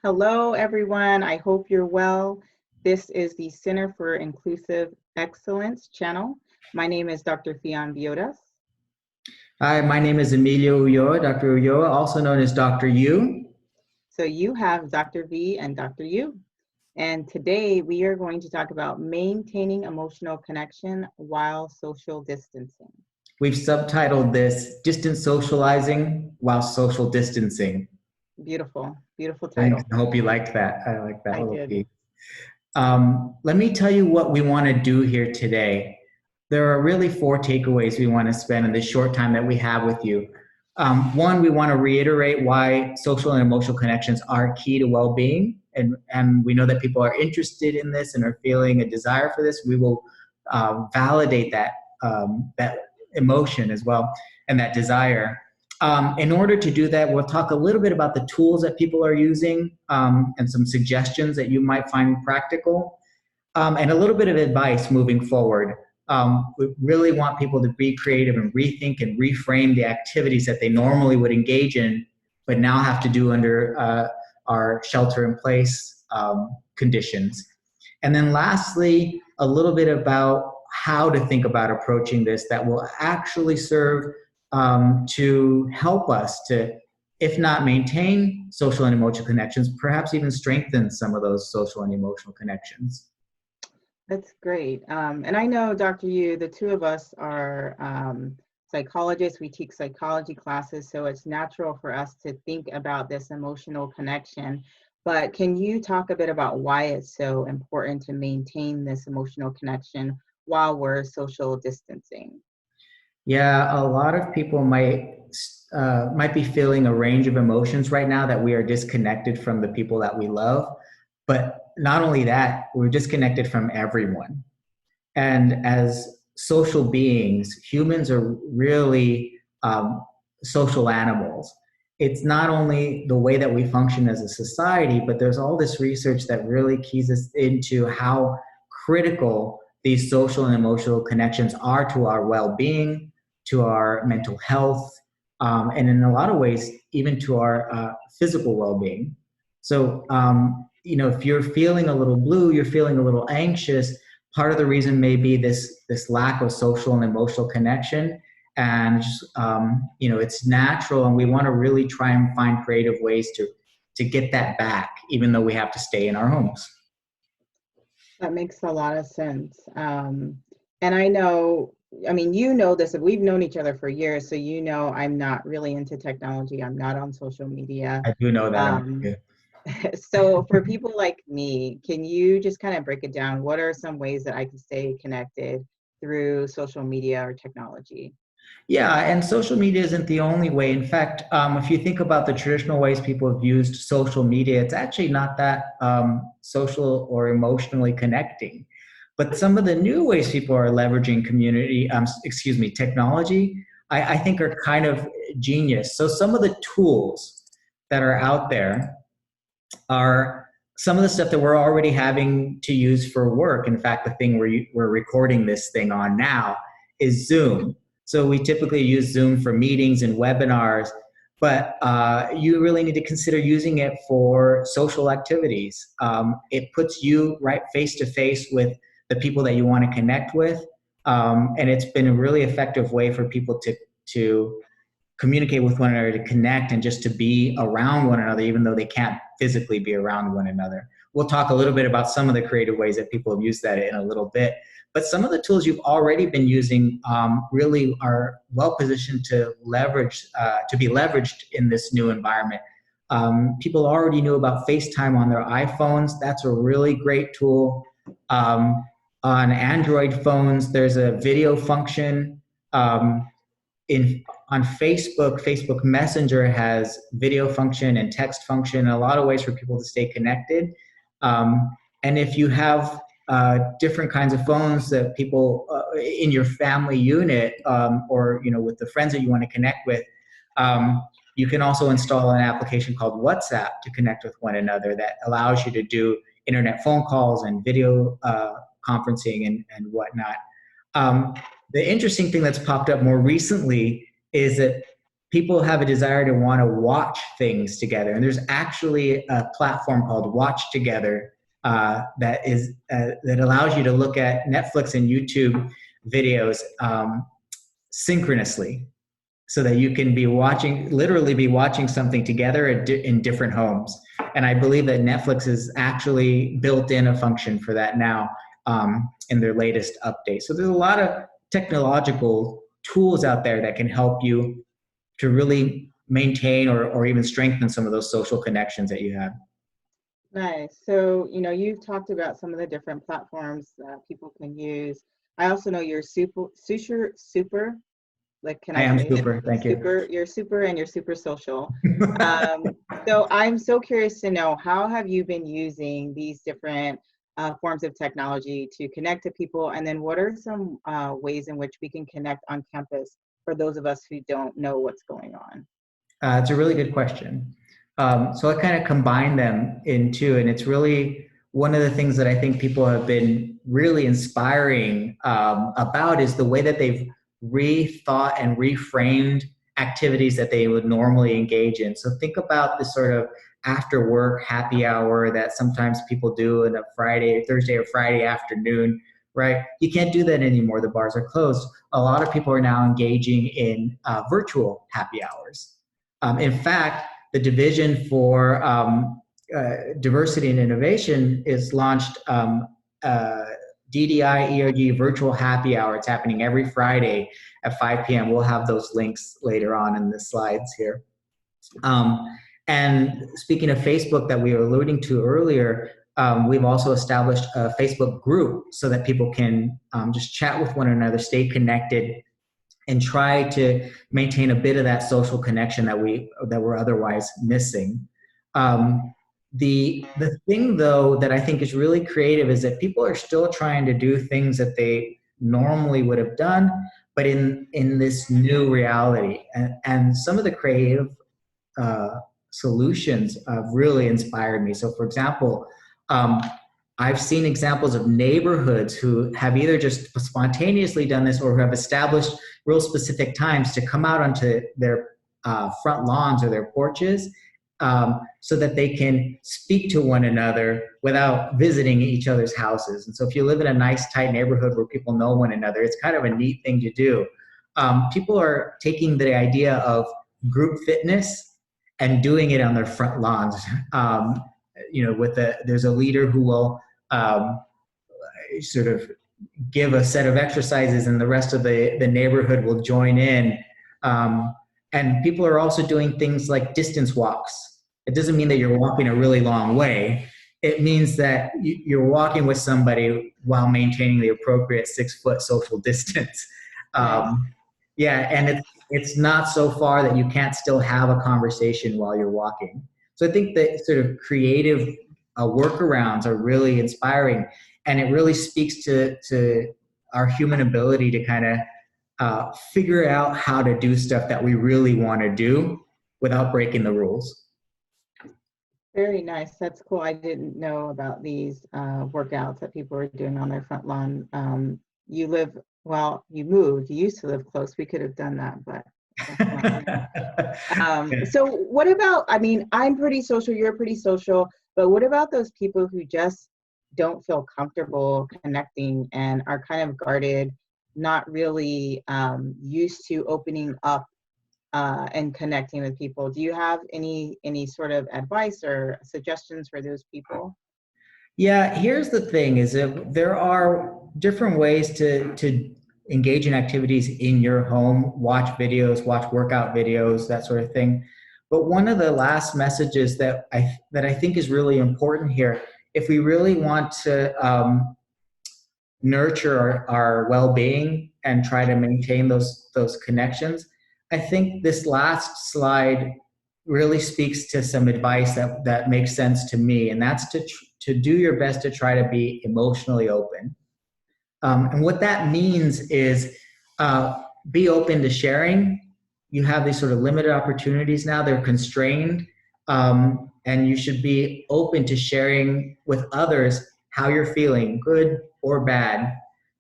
Hello, everyone. I hope you're well. This is the Center for Inclusive Excellence channel. My name is Dr. Fion Biodas. Hi, my name is Emilio Ulloa, Dr. Ulloa, also known as Dr. U. So you have Dr. V and Dr. U. And today we are going to talk about maintaining emotional connection while social distancing. We've subtitled this Distance Socializing While Social Distancing. Beautiful, beautiful Thanks. title. I hope you liked that. I like that I little did. piece. Let me tell you what we want to do here today. There are really four takeaways we want to spend in this short time that we have with you. One, we want to reiterate why social and emotional connections are key to well-being. And we know that people are interested in this and are feeling a desire for this. We will validate that emotion as well and that desire. In order to do that, we'll talk a little bit about the tools that people are using and some suggestions that you might find practical, and a little bit of advice moving forward. We really want people to be creative and rethink and reframe the activities that they normally would engage in, but now have to do under our shelter-in-place conditions. And then lastly, a little bit about how to think about approaching this that will actually serve to help us to, if not maintain social and emotional connections, perhaps even strengthen some of those social and emotional connections. That's great. And I know, Dr. Yu, the two of us are psychologists. We teach psychology classes, so it's natural for us to think about this emotional connection. But can you talk a bit about why it's so important to maintain this emotional connection while we're social distancing? Yeah, a lot of people might be feeling a range of emotions right now that we are disconnected from the people that we love. But not only that, we're disconnected from everyone. And as social beings, humans are really social animals. It's not only the way that we function as a society, but there's all this research that really keys us into how critical these social and emotional connections are to our well-being, to our mental health, and in a lot of ways, even to our physical well-being. So, if you're feeling a little blue, you're feeling a little anxious, part of the reason may be this lack of social and emotional connection. And it's natural, and we want to really try and find creative ways to get that back, even though we have to stay in our homes. That makes a lot of sense. And I know, I mean, you know this, we've known each other for years, so you know I'm not really into technology. I'm not on social media. I do know that. Um, so for people like me, can you just kind of break it down? What are some ways that I can stay connected through social media or technology? Yeah, and social media isn't the only way. In fact, if you think about the traditional ways people have used social media, it's actually not that social or emotionally connecting. But some of the new ways people are leveraging technology, I think are kind of genius. So some of the tools that are out there are some of the stuff that we're already having to use for work. In fact, the thing we're recording this thing on now is Zoom. So we typically use Zoom for meetings and webinars, but you really need to consider using it for social activities. It puts you right face to face with the people that you want to connect with, and it's been a really effective way for people to communicate with one another, to connect, and just to be around one another, even though they can't physically be around one another. We'll talk a little bit about some of the creative ways that people have used that in a little bit. But some of the tools you've already been using really are well positioned to be leveraged in this new environment. People already knew about FaceTime on their iPhones. That's a really great tool. On Android phones, there's a video function. On Facebook Messenger has video function and text function, and a lot of ways for people to stay connected. And if you have different kinds of phones that people in your family unit, or with the friends that you want to connect with, you can also install an application called WhatsApp to connect with one another that allows you to do internet phone calls and video conferencing and whatnot. The interesting thing that's popped up more recently is that people have a desire to want to watch things together. And there's actually a platform called Watch Together that allows you to look at Netflix and YouTube videos synchronously, so that you can literally be watching something together in different homes. And I believe that Netflix has actually built in a function for that now in their latest update. So there's a lot of technological tools out there that can help you to really maintain or even strengthen some of those social connections that you have. Nice. So, you've talked about some of the different platforms that people can use. I also know you're super, like, can I I am say it? super, thank you. You're super and you're super social. So I'm so curious to know, how have you been using these different forms of technology to connect to people? And then what are some ways in which we can connect on campus for those of us who don't know what's going on? It's a really good question. So I kind of combine them in two, and it's really one of the things that I think people have been really inspiring about is the way that they've rethought and reframed activities that they would normally engage in. So think about this sort of after work happy hour that sometimes people do in a Thursday or Friday afternoon, right? You can't do that anymore. The bars are closed. A lot of people are now engaging in virtual happy hours. In fact, the Division for Diversity and Innovation is launched DDI ERG Virtual Happy Hour. It's happening every Friday at 5 p.m. We'll have those links later on in the slides here. And speaking of Facebook that we were alluding to earlier, we've also established a Facebook group so that people can just chat with one another, stay connected, and try to maintain a bit of that social connection that we're otherwise missing. The thing, though, that I think is really creative is that people are still trying to do things that they normally would have done, but in this new reality. And some of the creative solutions have really inspired me. So, for example, I've seen examples of neighborhoods who have either just spontaneously done this or who have established real specific times to come out onto their front lawns or their porches so that they can speak to one another without visiting each other's houses. And so if you live in a nice, tight neighborhood where people know one another, it's kind of a neat thing to do. People are taking the idea of group fitness and doing it on their front lawns. There's a leader who will sort of give a set of exercises and the rest of the neighborhood will join in. And people are also doing things like distance walks. It doesn't mean that you're walking a really long way. It means that you're walking with somebody while maintaining the appropriate 6-foot social distance. And it's not so far that you can't still have a conversation while you're walking. So I think that sort of creative workarounds are really inspiring, and it really speaks to our human ability to kind of figure out how to do stuff that we really want to do without breaking the rules. Very nice. That's cool. I didn't know about these workouts that people are doing on their front lawn. You moved. You used to live close. We could have done that, but so what about, I'm pretty social, you're pretty social, but what about those people who just don't feel comfortable connecting and are kind of guarded, not really used to opening up and connecting with people? Do you have any sort of advice or suggestions for those people? Yeah, here's the thing is that there are different ways to engage in activities in your home, watch videos, watch workout videos, that sort of thing. But one of the last messages that I think is really important here, if we really want to nurture our well-being and try to maintain those connections, I think this last slide really speaks to some advice that makes sense to me, and that's to do your best to try to be emotionally open. And what that means is be open to sharing. You have these sort of limited opportunities now, they're constrained, and you should be open to sharing with others how you're feeling, good or bad.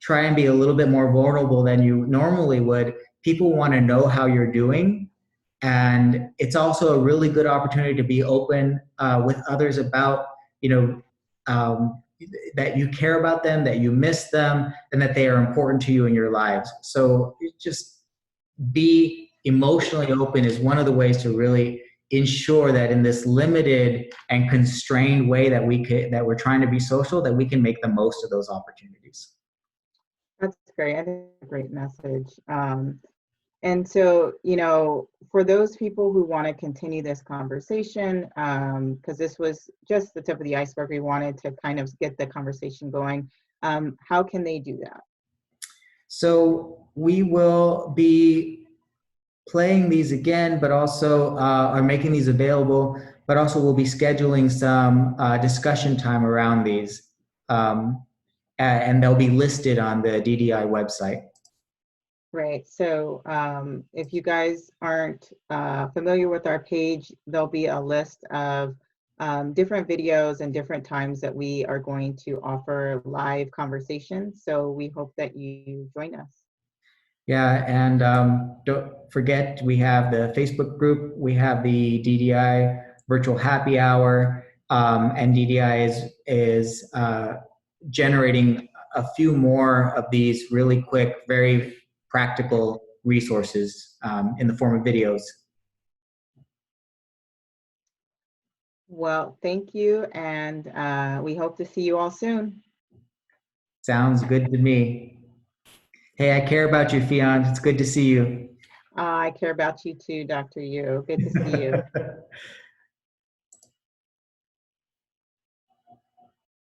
Try and be a little bit more vulnerable than you normally would. People want to know how you're doing, And it's also a really good opportunity to be open with others about, you know, that you care about them, that you miss them, and that they are important to you in your lives. So just be emotionally open is one of the ways to really ensure that in this limited and constrained way that we're trying to be social, that we can make the most of those opportunities. That's great. I think it's a great message. And so, for those people who want to continue this conversation, because this was just the tip of the iceberg, we wanted to kind of get the conversation going. How can they do that? So we will be playing these again, but also are making these available, but also we'll be scheduling some discussion time around these. And they'll be listed on the DDI website. Right. So if you guys aren't familiar with our page, there'll be a list of different videos and different times that we are going to offer live conversations. So we hope that you join us. Yeah, and don't forget, we have the Facebook group, we have the DDI virtual happy hour, and DDI is generating a few more of these really quick, very practical resources in the form of videos. Well, thank you, and we hope to see you all soon. Sounds good to me. Hey, I care about you, Fionn. It's good to see you. I care about you too, Dr. Yu. Good to see you.